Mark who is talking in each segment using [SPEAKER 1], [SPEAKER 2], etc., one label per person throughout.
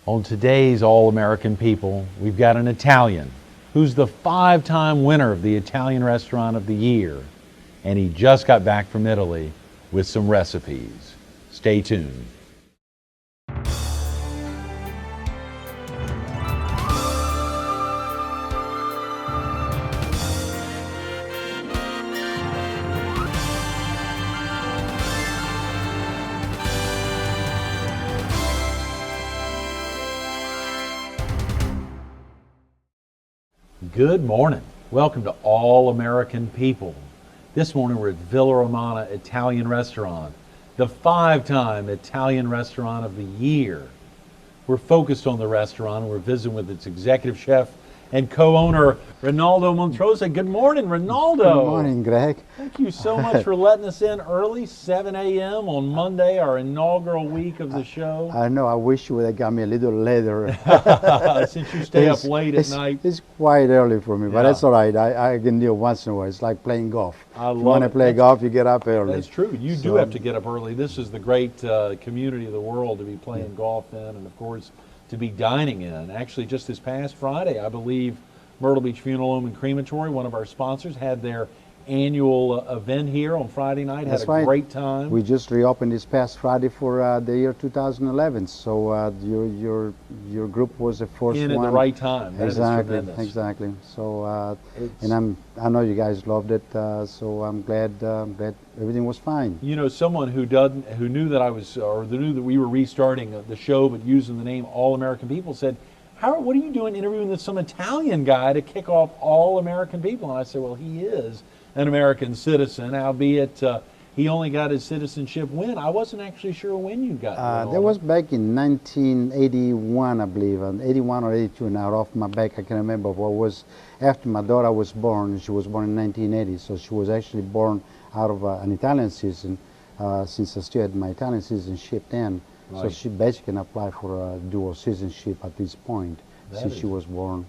[SPEAKER 1] On today's All-American People, we've got an Italian who's the 5-time winner of the Italian Restaurant of the Year, and he just got back from Italy with some recipes. Stay tuned. Good morning. Welcome to All American People. This morning we're at Villa Romana Italian Restaurant, the 5-time Italian Restaurant of the Year. We're focused on the restaurant and we're visiting with its executive chef and co-owner, Rinaldo Montrosse. Good morning, Rinaldo.
[SPEAKER 2] Good morning, Greg.
[SPEAKER 1] Thank you so much for letting us in early, 7 a.m. on Monday, our inaugural week of the show.
[SPEAKER 2] I know, I wish you would have got me a little later.
[SPEAKER 1] Since you stay up late at night.
[SPEAKER 2] It's quite early for me, but
[SPEAKER 1] Yeah.
[SPEAKER 2] that's all right. I can do it once in a while. It's like playing golf.
[SPEAKER 1] I
[SPEAKER 2] If you
[SPEAKER 1] love
[SPEAKER 2] want to
[SPEAKER 1] it.
[SPEAKER 2] play golf, you get up early.
[SPEAKER 1] That's true. You do have to get up early. This is the great community of the world to be playing golf in, and of course to be dining in. Actually, just this past Friday, I believe Myrtle Beach Funeral Home and Crematory, one of our sponsors, had their annual event here on Friday night.
[SPEAKER 2] That's
[SPEAKER 1] Had a
[SPEAKER 2] right.
[SPEAKER 1] great time.
[SPEAKER 2] We just reopened this past Friday for the year 2011. So your group was the first
[SPEAKER 1] in
[SPEAKER 2] one.
[SPEAKER 1] at the right time. That is
[SPEAKER 2] Exactly,
[SPEAKER 1] tremendous.
[SPEAKER 2] exactly. So
[SPEAKER 1] It's-
[SPEAKER 2] and I know you guys loved it. So I'm glad everything was fine.
[SPEAKER 1] You know, someone who knew that I was, or knew that we were restarting the show, but using the name All American People, said, what are you doing interviewing with some Italian guy to kick off All American People? And I said, well, he is an American citizen, albeit he only got his citizenship when. I wasn't actually sure when you got it.
[SPEAKER 2] That was back in 1981, I believe, 81 or 82. Now, off my back, I can remember. What was after my daughter was born. She was born in 1980, so she was actually born out of an Italian citizen. Since I still had my Italian citizenship then, so
[SPEAKER 1] Right.
[SPEAKER 2] she basically can apply for a dual citizenship at this point since she was born.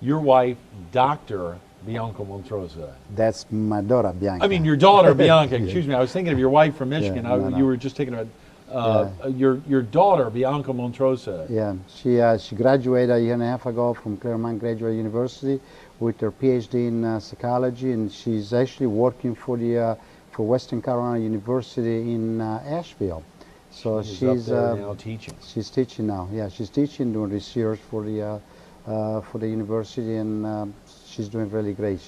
[SPEAKER 1] Your wife, Dr. Bianca Montrosse.
[SPEAKER 2] That's my daughter, Bianca.
[SPEAKER 1] I mean, your daughter, Bianca, excuse me. I was thinking of your wife from Michigan.
[SPEAKER 2] no.
[SPEAKER 1] You were just thinking about your daughter, Bianca Montrosse.
[SPEAKER 2] Yeah, she graduated a year and a half ago from Claremont Graduate University with her PhD in psychology, and she's actually working for for Western Carolina University in Asheville. So
[SPEAKER 1] She's up there now teaching.
[SPEAKER 2] She's teaching now. Yeah, she's teaching, doing research for the university, and she's doing really great.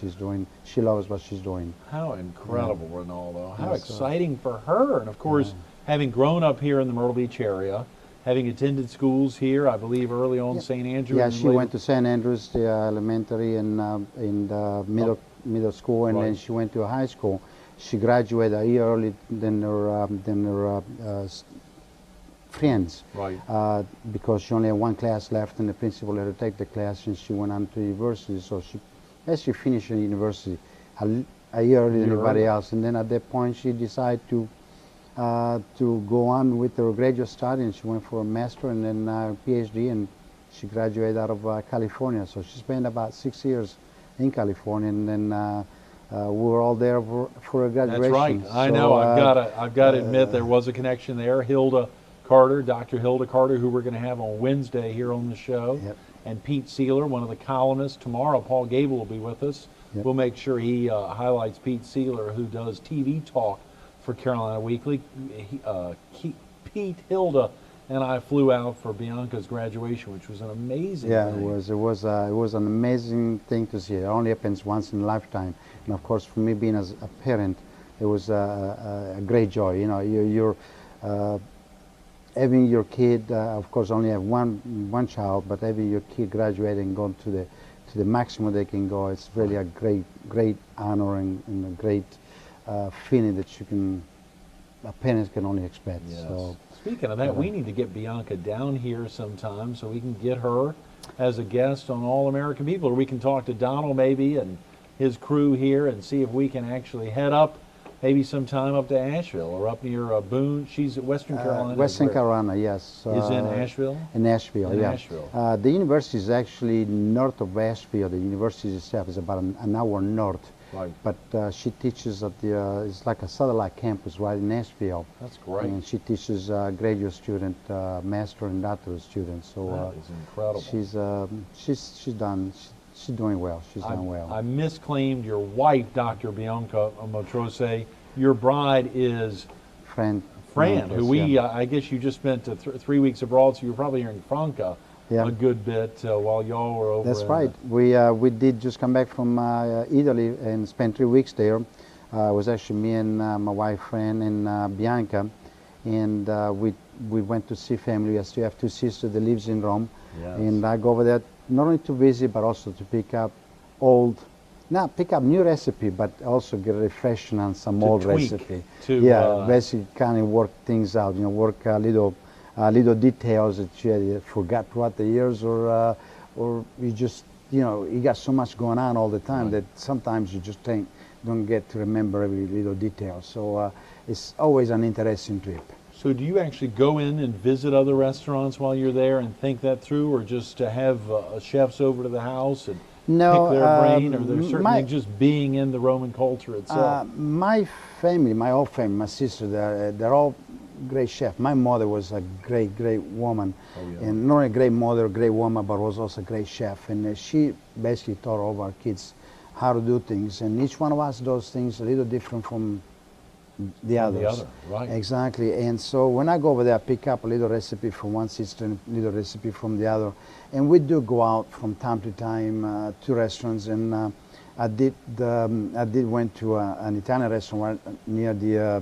[SPEAKER 2] She loves what she's doing.
[SPEAKER 1] How incredible, Rinaldo. How
[SPEAKER 2] Yes,
[SPEAKER 1] exciting for her. And of course, having grown up here in the Myrtle Beach area, having attended schools here, I believe early on St. Andrew.
[SPEAKER 2] Yeah,
[SPEAKER 1] and
[SPEAKER 2] she
[SPEAKER 1] later-
[SPEAKER 2] went to St. Andrews, the elementary and the middle school, and then
[SPEAKER 1] Right.
[SPEAKER 2] she went to high school. She graduated a year early than her friends,
[SPEAKER 1] Right.
[SPEAKER 2] because she only had one class left, and the principal let her take the class, and she went on to university. So she actually finished in university a year earlier than everybody else, and then at that point she decided to go on with her graduate study, and she went for a master and then a PhD, and she graduated out of California. So she spent about 6 years in California, and then we were all there for her graduation.
[SPEAKER 1] That's right. I know. I've got to admit there was a connection there. Hilda Carter, Dr. Hilda Carter, who we're going to have on Wednesday here on the show,
[SPEAKER 2] Yep.
[SPEAKER 1] and Pete Seeler, one of the columnists. Tomorrow, Paul Gable will be with us.
[SPEAKER 2] Yep.
[SPEAKER 1] We'll make sure he highlights Pete Seeler, who does TV talk for Carolina Weekly. Pete, Hilda, and I flew out for Bianca's graduation, which was an amazing
[SPEAKER 2] Yeah,
[SPEAKER 1] thing.
[SPEAKER 2] it was an amazing thing to see. It only happens once in a lifetime, and of course, for me being as a parent, it was a great joy. You know, you're having your kid. Of course, only have one child, but having your kid graduate and go to the maximum they can go, it's really a great honor and a great feeling that parents can only expect.
[SPEAKER 1] Yes.
[SPEAKER 2] So.
[SPEAKER 1] Speaking of that, we need to get Bianca down here sometime so we can get her as a guest on All American People, or we can talk to Donald maybe and his crew here and see if we can actually head up maybe sometime up to Asheville or up near Boone. She's at Western Carolina.
[SPEAKER 2] Western
[SPEAKER 1] where?
[SPEAKER 2] Carolina, yes.
[SPEAKER 1] Is in Asheville?
[SPEAKER 2] In Asheville,
[SPEAKER 1] In
[SPEAKER 2] yeah.
[SPEAKER 1] Asheville.
[SPEAKER 2] The university is actually north of Asheville. The university itself is about an hour north.
[SPEAKER 1] Right.
[SPEAKER 2] But she teaches at the, it's like a satellite campus right in Nashville.
[SPEAKER 1] That's great.
[SPEAKER 2] And she teaches graduate student, master and doctoral students. So
[SPEAKER 1] That is incredible.
[SPEAKER 2] she's doing well. She's done well.
[SPEAKER 1] I misclaimed your wife, Dr. Bianca Montrosse. Your bride is
[SPEAKER 2] Fran,
[SPEAKER 1] Fran, who we,
[SPEAKER 2] yeah.
[SPEAKER 1] I guess you just spent 3 weeks abroad, so you were probably hearing Franca
[SPEAKER 2] Yeah.
[SPEAKER 1] a good bit while y'all were over.
[SPEAKER 2] That's right. We did just come back from Italy and spent 3 weeks there. It was actually me and my wife Fran and Bianca, and we went to see family. I still have 2 sisters that lives in Rome,
[SPEAKER 1] Yes.
[SPEAKER 2] and I go over there not only to visit but also to pick up new recipe, but also get a refreshing on some
[SPEAKER 1] To
[SPEAKER 2] old
[SPEAKER 1] tweak,
[SPEAKER 2] recipe.
[SPEAKER 1] to,
[SPEAKER 2] Basically kind of work things out. Work little details that you forgot throughout the years, or you just you got so much going on all the time
[SPEAKER 1] Right.
[SPEAKER 2] that sometimes you just don't get to remember every little detail. So it's always an interesting trip.
[SPEAKER 1] So do you actually go in and visit other restaurants while you're there and think that through, or just to have chefs over to the house and
[SPEAKER 2] No,
[SPEAKER 1] pick their brain, or there's certain
[SPEAKER 2] my-
[SPEAKER 1] things just being in the Roman culture itself?
[SPEAKER 2] My family, my whole family, my sister, they're all great chefs. My mother was a great woman,
[SPEAKER 1] Oh, yeah.
[SPEAKER 2] and not only a great mother, a great woman, but was also a great chef. And she basically taught all of our kids how to do things, and each one of us does things a little different from the
[SPEAKER 1] From
[SPEAKER 2] others.
[SPEAKER 1] the other, right.
[SPEAKER 2] Exactly. And so when I go over there, I pick up a little recipe from one sister and a little recipe from the other. And we do go out from time to time to restaurants. And I went to an Italian restaurant near the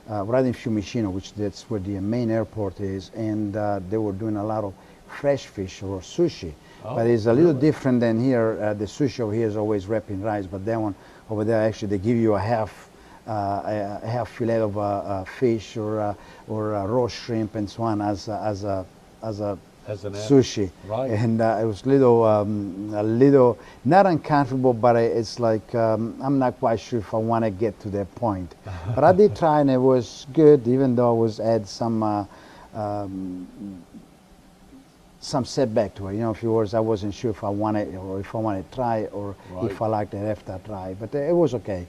[SPEAKER 2] right in Fiumicino, which that's where the main airport is. And they were doing a lot of fresh fish or sushi.
[SPEAKER 1] Oh,
[SPEAKER 2] But it's a little
[SPEAKER 1] really?
[SPEAKER 2] different than here. The sushi over here is always wrapped in rice, but that one over there actually they give you a half fillet of fish or a raw shrimp and so on as a
[SPEAKER 1] As an
[SPEAKER 2] sushi.
[SPEAKER 1] right.
[SPEAKER 2] And it was a little not uncomfortable, but it's like I'm not quite sure if I want to get to that point. But I did try, and it was good, even though I was had some setback to it. In few words, I wasn't sure if I wanted or if I wanted to try or
[SPEAKER 1] Right.
[SPEAKER 2] if I liked it after I tried. But it was okay.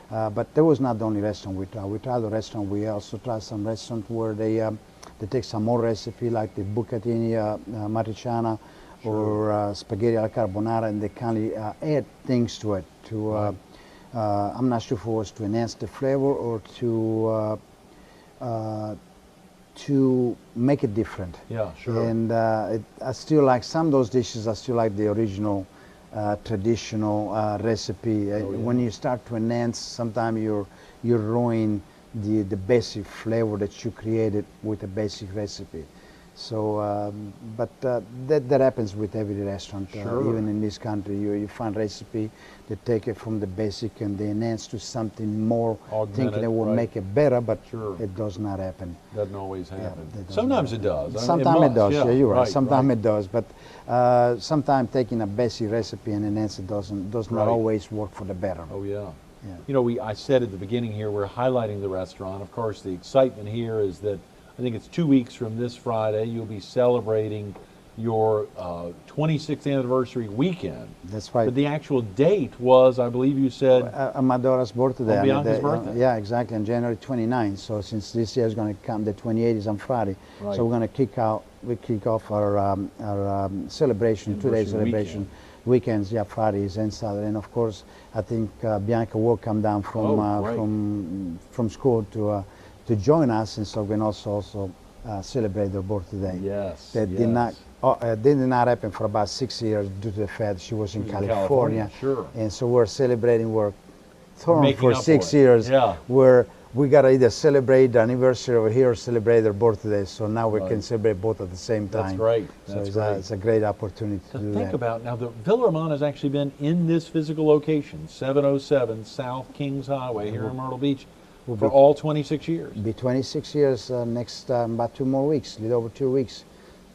[SPEAKER 2] But that was not the only restaurant we tried. We tried the restaurant. We also tried some restaurant where they take some more recipe like the bucatini matriciana or spaghetti alla carbonara, and they kind of add things to it. I'm not sure if it was to enhance the flavor or to make it different.
[SPEAKER 1] Yeah, sure.
[SPEAKER 2] And I still like some of those dishes. I still like the original traditional recipe.
[SPEAKER 1] Oh, yeah.
[SPEAKER 2] When you start to enhance, sometimes you ruin the basic flavor that you created with a basic recipe. So, but that happens with every restaurant.
[SPEAKER 1] Sure.
[SPEAKER 2] Even in this country, you find recipe that take it from the basic and they enhance to something more,
[SPEAKER 1] Augment
[SPEAKER 2] thinking
[SPEAKER 1] it,
[SPEAKER 2] it will
[SPEAKER 1] right.
[SPEAKER 2] make it better, but
[SPEAKER 1] Sure.
[SPEAKER 2] it does not happen.
[SPEAKER 1] Doesn't always happen.
[SPEAKER 2] that doesn't
[SPEAKER 1] Sometimes it
[SPEAKER 2] happen.
[SPEAKER 1] does. I mean,
[SPEAKER 2] Sometimes it
[SPEAKER 1] must,
[SPEAKER 2] does. Yeah, you're right. Sometimes
[SPEAKER 1] right.
[SPEAKER 2] it does, but sometimes taking a basic recipe and enhance it does
[SPEAKER 1] Right.
[SPEAKER 2] not always work for the better.
[SPEAKER 1] Oh, yeah.
[SPEAKER 2] Yeah.
[SPEAKER 1] I said at the beginning here, we're highlighting the restaurant. Of course, the excitement here is that I think it's 2 weeks from this Friday, you'll be celebrating your 26th anniversary weekend.
[SPEAKER 2] That's right.
[SPEAKER 1] But the actual date was, I believe you said,
[SPEAKER 2] My daughter's birthday.
[SPEAKER 1] Oh, Bianca's birthday.
[SPEAKER 2] Yeah, exactly, on January 29th. So since this year is going to come, the 28th is on Friday.
[SPEAKER 1] Right.
[SPEAKER 2] So we're going to kick off our celebration, 2-day
[SPEAKER 1] Anniversary
[SPEAKER 2] celebration. Weekends, yeah, Fridays and Saturday. And of course, I think Bianca will come down from school to join us, and so we can also celebrate their birthday.
[SPEAKER 1] yes.
[SPEAKER 2] That
[SPEAKER 1] yes.
[SPEAKER 2] did not happen for about 6 years due to the fact she was in
[SPEAKER 1] In
[SPEAKER 2] California.
[SPEAKER 1] Sure.
[SPEAKER 2] And so we're celebrating, we're torn
[SPEAKER 1] Making
[SPEAKER 2] for
[SPEAKER 1] up
[SPEAKER 2] 6
[SPEAKER 1] for it.
[SPEAKER 2] years
[SPEAKER 1] Yeah.
[SPEAKER 2] where we got to either celebrate the anniversary over here or celebrate their birthday. So now we
[SPEAKER 1] Right.
[SPEAKER 2] can celebrate both at the same time.
[SPEAKER 1] That's great.
[SPEAKER 2] So
[SPEAKER 1] That's
[SPEAKER 2] it's,
[SPEAKER 1] great.
[SPEAKER 2] it's a great opportunity to
[SPEAKER 1] To
[SPEAKER 2] do
[SPEAKER 1] think
[SPEAKER 2] that.
[SPEAKER 1] about now, the Villa Romana has actually been in this physical location, 707 South Kings Highway here in Myrtle Beach, for all 26 years.
[SPEAKER 2] It'll be 26 years next about 2 more weeks, a little over 2 weeks.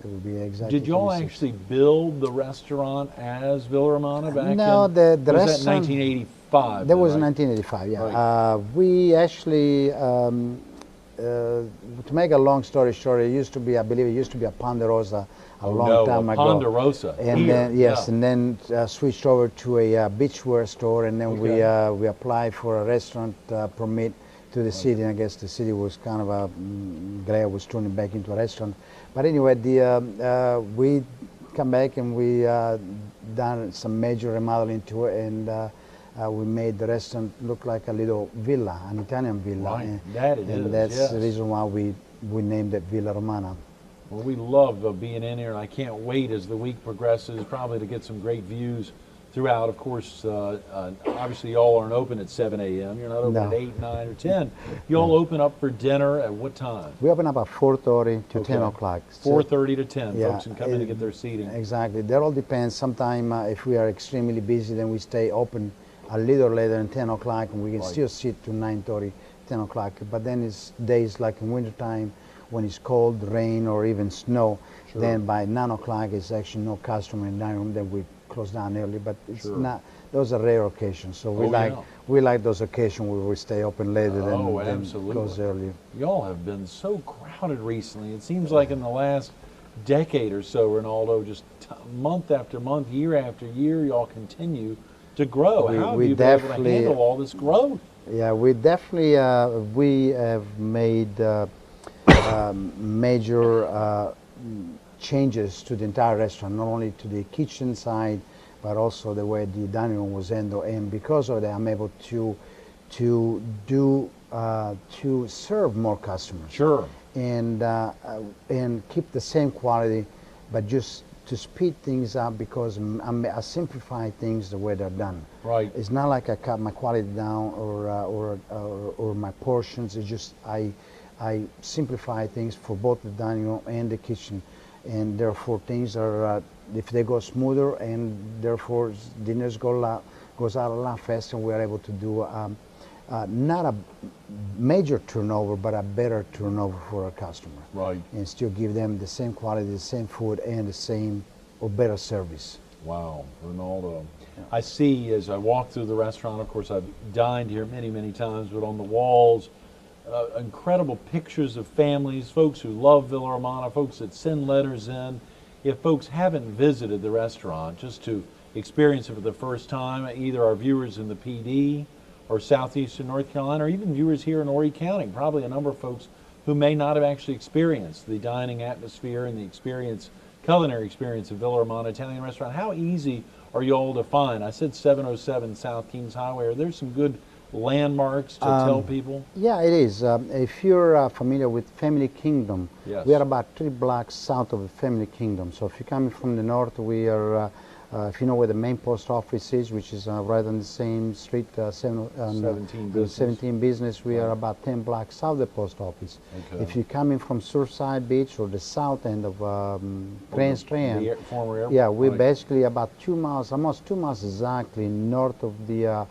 [SPEAKER 2] It will be exactly.
[SPEAKER 1] Did y'all
[SPEAKER 2] 26.
[SPEAKER 1] actually build the restaurant as Villa Romana back
[SPEAKER 2] No,
[SPEAKER 1] in?
[SPEAKER 2] the
[SPEAKER 1] was that
[SPEAKER 2] restaurant.
[SPEAKER 1] 1985?
[SPEAKER 2] That was
[SPEAKER 1] then,
[SPEAKER 2] in
[SPEAKER 1] right?
[SPEAKER 2] 1985. Yeah.
[SPEAKER 1] Right.
[SPEAKER 2] We actually to make a long story short, it used to be, I believe it used to be a Ponderosa a long time ago.
[SPEAKER 1] Ponderosa.
[SPEAKER 2] And
[SPEAKER 1] here.
[SPEAKER 2] then, yes,
[SPEAKER 1] Yeah.
[SPEAKER 2] and then switched over to a beachwear store, and then we applied for a restaurant permit to the city, and I guess the city was kind of glad was turning back into a restaurant. But anyway, we come back and we done some major remodeling to it, and we made the restaurant look like a little villa, an Italian villa.
[SPEAKER 1] Right.
[SPEAKER 2] And,
[SPEAKER 1] That it
[SPEAKER 2] and
[SPEAKER 1] is,
[SPEAKER 2] that's
[SPEAKER 1] yes.
[SPEAKER 2] the reason why we named it Villa Romana.
[SPEAKER 1] Well, we love being in here, and I can't wait as the week progresses, probably to get some great views throughout. Of course, obviously y'all aren't open at 7 a.m. You're not open
[SPEAKER 2] No.
[SPEAKER 1] at 8, 9, or 10. Y'all open up for dinner at what time?
[SPEAKER 2] We open up at 4:30 to 10
[SPEAKER 1] Okay.
[SPEAKER 2] o'clock.
[SPEAKER 1] 4:30 to 10.
[SPEAKER 2] Yeah,
[SPEAKER 1] Folks can come in to get their seating.
[SPEAKER 2] Exactly. That all depends. Sometimes if we are extremely busy, then we stay open a little later than 10 o'clock, and we can still sit to 9:30, 10 o'clock. But then it's days like in wintertime when it's cold, rain, or even snow.
[SPEAKER 1] Sure.
[SPEAKER 2] Then by 9 o'clock, it's actually no customer in the dining room. Then we close down early. But it's
[SPEAKER 1] Sure.
[SPEAKER 2] not. Those are rare occasions. So we
[SPEAKER 1] Oh,
[SPEAKER 2] like
[SPEAKER 1] yeah.
[SPEAKER 2] we like those occasions where we stay open later
[SPEAKER 1] Oh,
[SPEAKER 2] than
[SPEAKER 1] absolutely.
[SPEAKER 2] close early.
[SPEAKER 1] Y'all have been so crowded recently. It seems like in the last decade or so, Rinaldo, just month after month, year after year, y'all continue to grow.
[SPEAKER 2] We-
[SPEAKER 1] How have
[SPEAKER 2] we
[SPEAKER 1] you been able to
[SPEAKER 2] definitely-
[SPEAKER 1] handle all this growth?
[SPEAKER 2] Yeah, we definitely we have made major changes to the entire restaurant, not only to the kitchen side, but also the way the dining room was handled. And because of that, I'm able to serve more customers
[SPEAKER 1] Sure.
[SPEAKER 2] and keep the same quality, but just to speed things up because I simplify things the way they're done.
[SPEAKER 1] Right.
[SPEAKER 2] It's not like I cut my quality down or my portions. It's just I simplify things for both the dining room and the kitchen, and therefore things are if they go smoother, and therefore dinners goes out a lot faster. And we are able to do not a major turnover, but a better turnover for our customer.
[SPEAKER 1] Right.
[SPEAKER 2] And still give them the same quality, the same food, and the same or better service.
[SPEAKER 1] Wow, Rinaldo. I see as I walk through the restaurant, of course, I've dined here many, many times, but on the walls, incredible pictures of families, folks who love Villa Romana, folks that send letters in. If folks haven't visited the restaurant, just to experience it for the first time, either our viewers in the PD or southeastern North Carolina, or even viewers here in Horry County, probably a number of folks who may not have actually experienced the dining atmosphere and the culinary experience of Villa Romana Italian Restaurant. How easy are you all to find? I said 707 South Kings Highway. Are there some good landmarks to tell people?
[SPEAKER 2] Yeah, it is. If you're familiar with Family Kingdom,
[SPEAKER 1] Yes.
[SPEAKER 2] we are about 3 blocks south of the Family Kingdom. So if you're coming from the north, we are, if you know where the main post office is, which is right on the same street,
[SPEAKER 1] 17 Business.
[SPEAKER 2] 17 Business, we are about 10 blocks south of the post office.
[SPEAKER 1] Okay.
[SPEAKER 2] If you're coming from Surfside Beach or the south end of Grand Strand,
[SPEAKER 1] The former airport?
[SPEAKER 2] yeah, we're
[SPEAKER 1] Right.
[SPEAKER 2] basically about 2 miles, almost 2 miles exactly north of the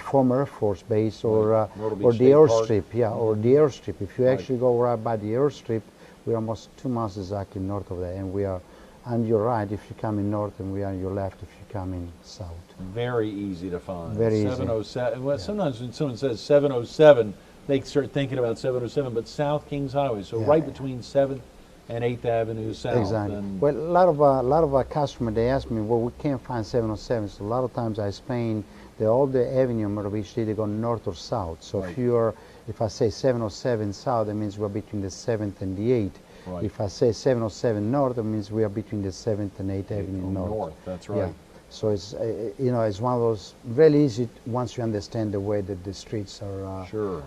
[SPEAKER 2] former Air Force Base or
[SPEAKER 1] Myrtle Beach
[SPEAKER 2] the
[SPEAKER 1] State Park.
[SPEAKER 2] airstrip, yeah, or the airstrip. If you
[SPEAKER 1] Right.
[SPEAKER 2] actually go right by the airstrip, we're almost 2 miles exactly north of there, and we are on your right if you're coming north, and we are on your left if you're coming south.
[SPEAKER 1] Very easy to find.
[SPEAKER 2] Very easy.
[SPEAKER 1] 707. Well, sometimes when someone says 707, they start thinking about 707, but South Kings Highway, so
[SPEAKER 2] Yeah.
[SPEAKER 1] right between 7th and 8th Avenue South.
[SPEAKER 2] Exactly.
[SPEAKER 1] And
[SPEAKER 2] Well, a lot of our customers, they ask me, well, we can't find 707. So a lot of times I explain that all the avenue in Myrtle Beach, they go north or south. So
[SPEAKER 1] Right.
[SPEAKER 2] if I say 707 south, that means we're between the 7th and the 8th.
[SPEAKER 1] Right.
[SPEAKER 2] If I say 707 north, that means we are between the 7th and 8th Avenue north.
[SPEAKER 1] That's
[SPEAKER 2] Yeah.
[SPEAKER 1] right.
[SPEAKER 2] So it's it's one of those really easy once you understand the way that the streets are
[SPEAKER 1] Sure.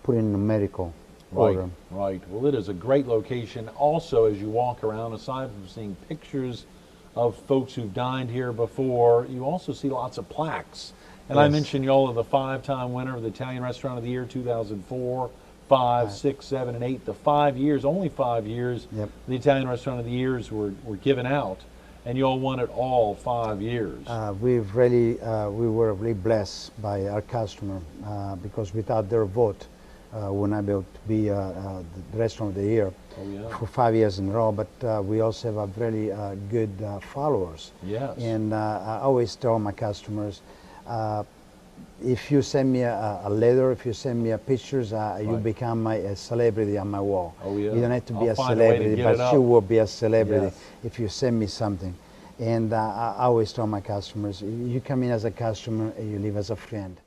[SPEAKER 2] put in numerical
[SPEAKER 1] Right,
[SPEAKER 2] order.
[SPEAKER 1] right. Well, it is a great location. Also, as you walk around, aside from seeing pictures of folks who've dined here before, you also see lots of plaques. And I
[SPEAKER 2] Yes.
[SPEAKER 1] mentioned y'all are the 5-time winner of the Italian Restaurant of the Year 2004, 5, 6, 7, and 8. The 5 years, only 5 years,
[SPEAKER 2] Yep.
[SPEAKER 1] the Italian Restaurant of the Years were given out, and y'all won it all 5 years.
[SPEAKER 2] We were really blessed by our customer because without their vote, we're not able to be the Restaurant of the Year
[SPEAKER 1] Oh, yeah.
[SPEAKER 2] for 5 years in a row. But we also have a very good followers.
[SPEAKER 1] Yes.
[SPEAKER 2] And I always tell my customers, if you send me a letter, if you send me pictures, you
[SPEAKER 1] Right.
[SPEAKER 2] become a celebrity on my wall.
[SPEAKER 1] Oh, yeah.
[SPEAKER 2] You don't have to be
[SPEAKER 1] I'll
[SPEAKER 2] a
[SPEAKER 1] find a way to
[SPEAKER 2] celebrity,
[SPEAKER 1] get it
[SPEAKER 2] but you
[SPEAKER 1] up.
[SPEAKER 2] will be a celebrity
[SPEAKER 1] Yes.
[SPEAKER 2] if you send me something. And I always tell my customers, you come in as a customer and you leave as a friend.